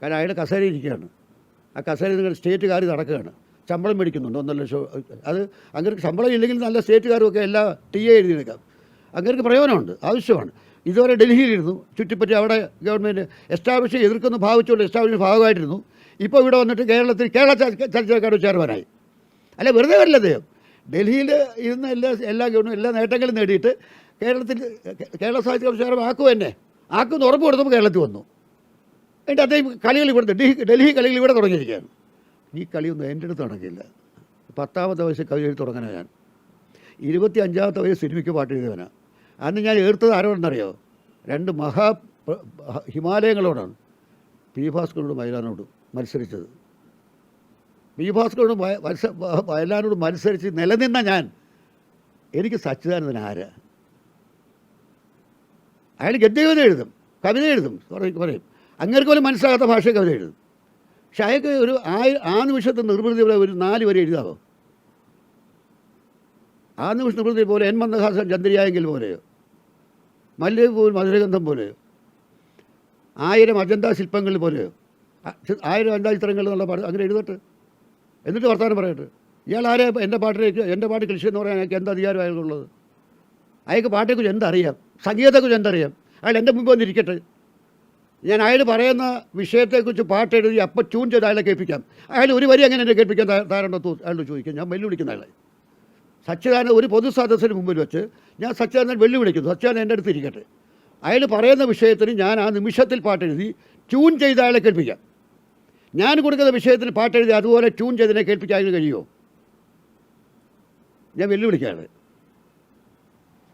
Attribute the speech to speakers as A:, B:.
A: കാരണം അയാൾ കസേരയിൽ ഇരിക്കുകയാണ്. ആ കസേരയിൽ നിങ്ങൾ സ്റ്റേറ്റുകാർ നടക്കുകയാണ്, ശമ്പളം മേടിക്കുന്നുണ്ട് 1.5 ലക്ഷം. അത് അങ്ങനെ ശമ്പളം ഇല്ലെങ്കിൽ നല്ല സ്റ്റേറ്റുകാരുമൊക്കെ എല്ലാ TA എഴുതിയെടുക്കാം. അങ്ങനെ പ്രയോജനമുണ്ട്, ആവശ്യമാണ്. ഇതുവരെ ഡൽഹിയിലിരുന്നു, ചുറ്റിപ്പറ്റി അവിടെ ഗവൺമെൻറ് എസ്റ്റാബ്ലിഷ് എതിർക്കുന്ന ഭാവിച്ചുകൊണ്ട് എസ്റ്റാബ്ലിഷ് ഭാഗമായിട്ടിരുന്നു. ഇപ്പോൾ ഇവിടെ വന്നിട്ട് കേരള ചലച്ചിത്ര അക്കാദമി ചെയർമാനായി. അല്ല, വെറുതെ വരില്ല അദ്ദേഹം. ഡൽഹിയിൽ ഇരുന്ന എല്ലാ ഗവൺമെൻറ് എല്ലാ നേട്ടങ്ങളും നേടിയിട്ട് കേരള സാഹിത്യ അക്കാദമി ചെയർമാൻ ആക്കുമെന്ന് ഉറപ്പ് കൊടുത്തപ്പോൾ കേരളത്തിൽ വന്നു. എന്നിട്ട് അദ്ദേഹം കളികൾ ഇവിടെ ഡൽഹി കളികൾ ഇവിടെ തുടങ്ങിയിരിക്കുകയാണ്. ഈ കളിയൊന്നും എൻ്റെ അടുത്ത് നടക്കില്ല. 10ാമത്തെ വയസ്സിൽ കവിത എഴുതി തുടങ്ങാനാണ് ഞാൻ. 25ാമത്തെ വയസ്സ് സിനിമയ്ക്ക് പാട്ട് എഴുതുവാനാണ്. അന്ന് ഞാൻ എഴുത്തത് ആരോടെന്നറിയോ? 2 ഹിമാലയങ്ങളോടാണ്. പി ഭാസ്കരനോട് വയലാനോടും മത്സരിച്ചത്. പി ഭാസ്കരനോട് വയലാനോട് മത്സരിച്ച് നിലനിന്ന ഞാൻ, എനിക്ക് സച്ചിദാനന്ദൻ ആരാ? അയാൾ ഗദ്യകവിത എഴുതും, കവിത എഴുതും, പറയും. അങ്ങേർക്ക് പോലും മനസ്സിലാകാത്ത ഭാഷയിൽ കവിത എഴുതും. പക്ഷെ അയാൾക്ക് ഒരു ആ നിമിഷത്തെ നിർവൃതി ഒരു 4 വരെ എഴുതാമോ? ആ നിമിഷ നിർവൃതി പോലെ എൻ മന്ദഹാസൻ ചന്ദ്രിയായെങ്കിൽ പോലെയോ, മല്ലികപ്പൂവിൽ മധുരഗന്ധം പോലെയോ, 1000 അജന്താ ശില്പങ്ങൾ പോലെയോ, 1000 അജന്താ ചിത്രങ്ങൾ എന്നുള്ള പാട്ട് അങ്ങനെ എഴുതട്ടെ. എന്നിട്ട് വർത്തമാനം പറയട്ടെ. ഇയാൾ ആരെ എൻ്റെ പാട്ട് കൃഷി എന്ന് പറയാൻ അയാൾക്ക് എന്ത് അധികാരം അയാൾക്കുള്ളത്? അയാൾക്ക് പാട്ടെക്കുറിച്ച് എന്തറിയാം? സംഗീതത്തെക്കുറിച്ച് എന്തറിയാം? അയാൾ എൻ്റെ മുമ്പ് വന്നിരിക്കട്ടെ. ഞാൻ അയാൾ പറയുന്ന വിഷയത്തെക്കുറിച്ച് പാട്ടെഴുതി അപ്പം ട്യൂൺ ചെയ്ത് അയാളെ കേൾപ്പിക്കാം. അയാൾ ഒരു വരി അങ്ങനെ എന്നെ കേൾപ്പിക്കാൻ തയ്യാറുണ്ടോ അയാളോട് ചോദിക്കാം. ഞാൻ വെല്ലുവിളിക്കുന്ന അയാളെ. സച്ചിദാനന്ദൻ ഒരു പൊതു സദസ്സിന് മുമ്പിൽ വെച്ച് ഞാൻ സച്ചിദാനന്ദൻ വെല്ലുവിളിക്കുന്നു. സച്ചിദാനന്ദൻ എൻ്റെ അടുത്ത് ഇരിക്കട്ടെ. അയാൾ പറയുന്ന വിഷയത്തിന് ഞാൻ ആ നിമിഷത്തിൽ പാട്ടെഴുതി ട്യൂൺ ചെയ്ത് അയാളെ കേൾപ്പിക്കാം. ഞാൻ കൊടുക്കുന്ന വിഷയത്തിന് പാട്ടെഴുതി അതുപോലെ ട്യൂൺ ചെയ്തതിനെ കേൾപ്പിക്കാൻ കഴിയുമോ? ഞാൻ വെല്ലുവിളിക്കുകയാണ്.